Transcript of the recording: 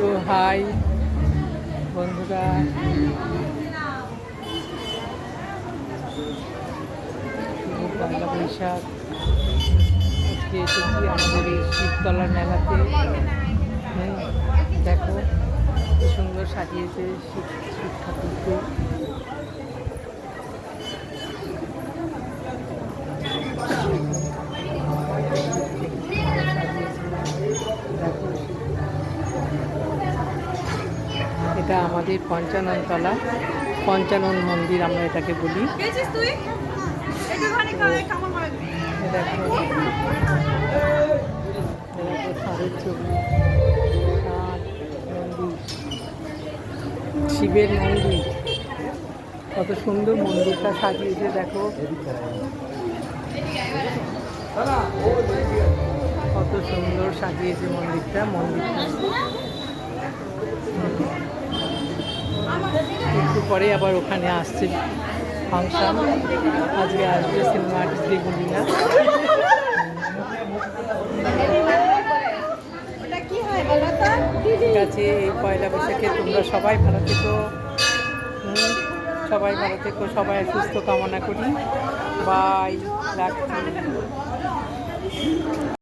তো হাই বন্ধুরা, পয়লা বৈশাখ আজকে এসেছি আমাদের এই শিবতলার মেলাতে। দেখো কি সুন্দর সাজিয়েছে শিব ঠাকুরকে। এটা আমাদের পঞ্চাননতলা, পঞ্চানন মন্দির আমরা এটাকে বলি। দেখো ষাঁড়ের ছবি, মন্দির, শিবের মন্দির, কত সুন্দর মন্দিরটা সাজিয়েছে। দেখো কত সুন্দর সাজিয়েছে মন্দিরটা। একটু পরে আবার ওখানে আসছে ফাংশন, আজকে আসবে সিনেমা আর্টিস্ট বেগুলিনা। ঠিক আছে, এই পয়লা বৈশাখে তোমরা সবাই ভালো থেকো, সবাই ভালো থেকো, সবাই সুস্থ কামনা করি। বাই, রাখছি।